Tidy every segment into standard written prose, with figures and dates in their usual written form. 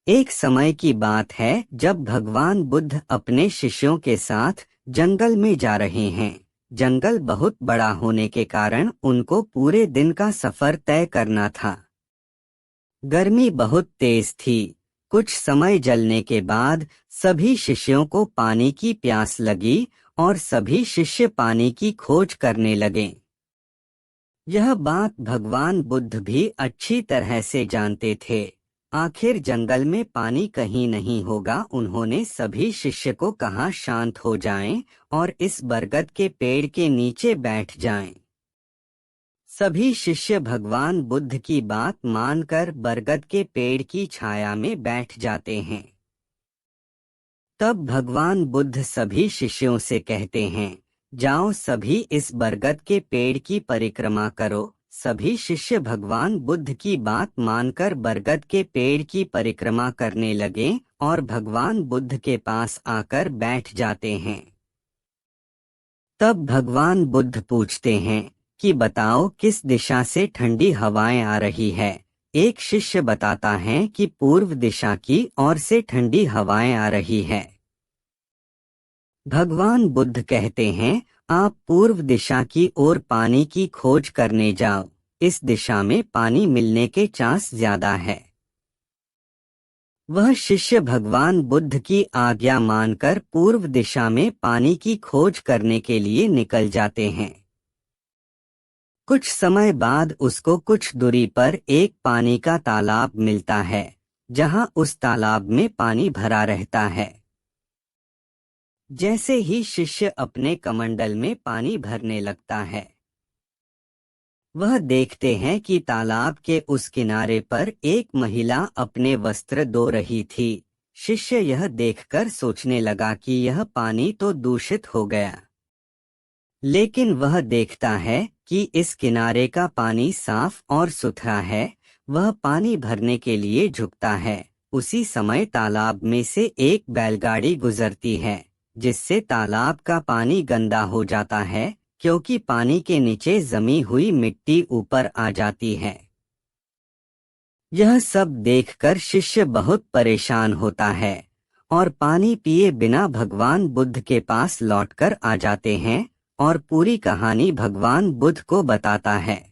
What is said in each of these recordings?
एक समय की बात है जब भगवान बुद्ध अपने शिष्यों के साथ जंगल में जा रहे हैं। जंगल बहुत बड़ा होने के कारण उनको पूरे दिन का सफर तय करना था। गर्मी बहुत तेज थी। कुछ समय जलने के बाद सभी शिष्यों को पानी की प्यास लगी और सभी शिष्य पानी की खोज करने लगे। यह बात भगवान बुद्ध भी अच्छी तरह से जानते थे। आखिर जंगल में पानी कहीं नहीं होगा। उन्होंने सभी शिष्य को कहा शांत हो जाएं और इस बरगद के पेड़ के नीचे बैठ जाएं। सभी शिष्य भगवान बुद्ध की बात मानकर बरगद के पेड़ की छाया में बैठ जाते हैं। तब भगवान बुद्ध सभी शिष्यों से कहते हैं, जाओ सभी इस बरगद के पेड़ की परिक्रमा करो। सभी शिष्य भगवान बुद्ध की बात मानकर बरगद के पेड़ की परिक्रमा करने लगे और भगवान बुद्ध के पास आकर बैठ जाते हैं। तब भगवान बुद्ध पूछते हैं कि बताओ किस दिशा से ठंडी हवाएं आ रही है। एक शिष्य बताता है कि पूर्व दिशा की ओर से ठंडी हवाएं आ रही है। भगवान बुद्ध कहते हैं, आप पूर्व दिशा की ओर पानी की खोज करने जाओ। इस दिशा में पानी मिलने के चांस ज्यादा है। वह शिष्य भगवान बुद्ध की आज्ञा मानकर पूर्व दिशा में पानी की खोज करने के लिए निकल जाते हैं। कुछ समय बाद उसको कुछ दूरी पर एक पानी का तालाब मिलता है, जहां उस तालाब में पानी भरा रहता है। जैसे ही शिष्य अपने कमंडल में पानी भरने लगता है, वह देखते हैं कि तालाब के उस किनारे पर एक महिला अपने वस्त्र धो रही थी। शिष्य यह देखकर सोचने लगा कि यह पानी तो दूषित हो गया, लेकिन वह देखता है कि इस किनारे का पानी साफ और सुथरा है। वह पानी भरने के लिए झुकता है। उसी समय तालाब में से एक बैलगाड़ी गुजरती है, जिससे तालाब का पानी गंदा हो जाता है, क्योंकि पानी के नीचे जमी हुई मिट्टी ऊपर आ जाती है। यह सब देखकर शिष्य बहुत परेशान होता है और पानी पिए बिना भगवान बुद्ध के पास लौटकर आ जाते हैं और पूरी कहानी भगवान बुद्ध को बताता है।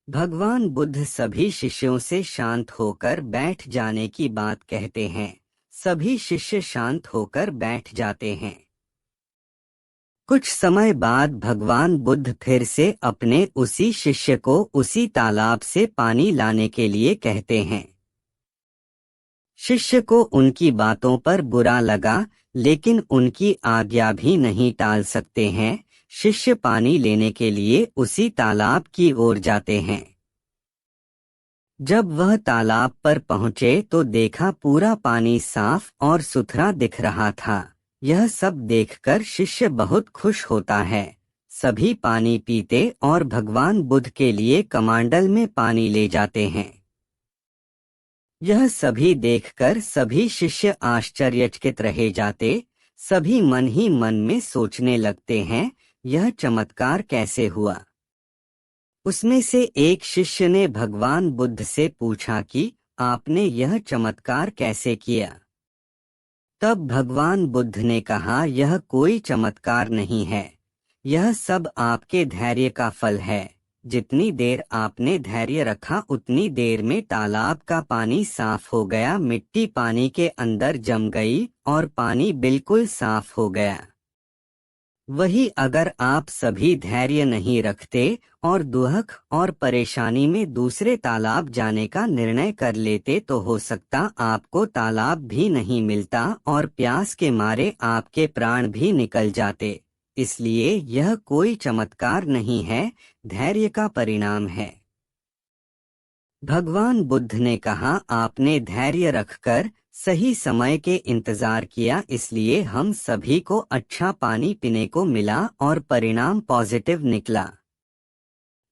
भगवान बुद्ध सभी शिष्यों से शांत होकर बैठ जाने की बात कहते हैं। सभी शिष्य शांत होकर बैठ जाते हैं। कुछ समय बाद भगवान बुद्ध फिर से अपने उसी शिष्य को उसी तालाब से पानी लाने के लिए कहते हैं। शिष्य को उनकी बातों पर बुरा लगा, लेकिन उनकी आज्ञा भी नहीं टाल सकते हैं। शिष्य पानी लेने के लिए उसी तालाब की ओर जाते हैं। जब वह तालाब पर पहुंचे तो देखा पूरा पानी साफ और सुथरा दिख रहा था। यह सब देखकर शिष्य बहुत खुश होता है। सभी पानी पीते और भगवान बुद्ध के लिए कमंडल में पानी ले जाते हैं। यह सभी देखकर सभी शिष्य आश्चर्यचकित रह जाते। सभी मन ही मन में सोचने लगते हैं, यह चमत्कार कैसे हुआ। उसमें से एक शिष्य ने भगवान बुद्ध से पूछा कि आपने यह चमत्कार कैसे किया। तब भगवान बुद्ध ने कहा, यह कोई चमत्कार नहीं है, यह सब आपके धैर्य का फल है। जितनी देर आपने धैर्य रखा उतनी देर में तालाब का पानी साफ हो गया, मिट्टी पानी के अंदर जम गई और पानी बिल्कुल साफ हो गया। वही अगर आप सभी धैर्य नहीं रखते और दुख और परेशानी में दूसरे तालाब जाने का निर्णय कर लेते तो हो सकता आपको तालाब भी नहीं मिलता और प्यास के मारे आपके प्राण भी निकल जाते। इसलिए यह कोई चमत्कार नहीं है, धैर्य का परिणाम है। भगवान बुद्ध ने कहा, आपने धैर्य रखकर सही समय के इंतजार किया, इसलिए हम सभी को अच्छा पानी पीने को मिला और परिणाम पॉजिटिव निकला।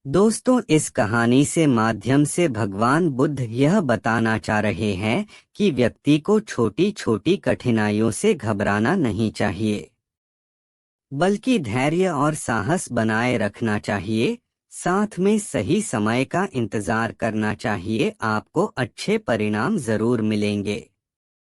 दोस्तों, इस कहानी से माध्यम से भगवान बुद्ध यह बताना चाह रहे हैं कि व्यक्ति को छोटी छोटी कठिनाइयों से घबराना नहीं चाहिए, बल्कि धैर्य और साहस बनाए रखना चाहिए। साथ में सही समय का इंतजार करना चाहिए, आपको अच्छे परिणाम जरूर मिलेंगे।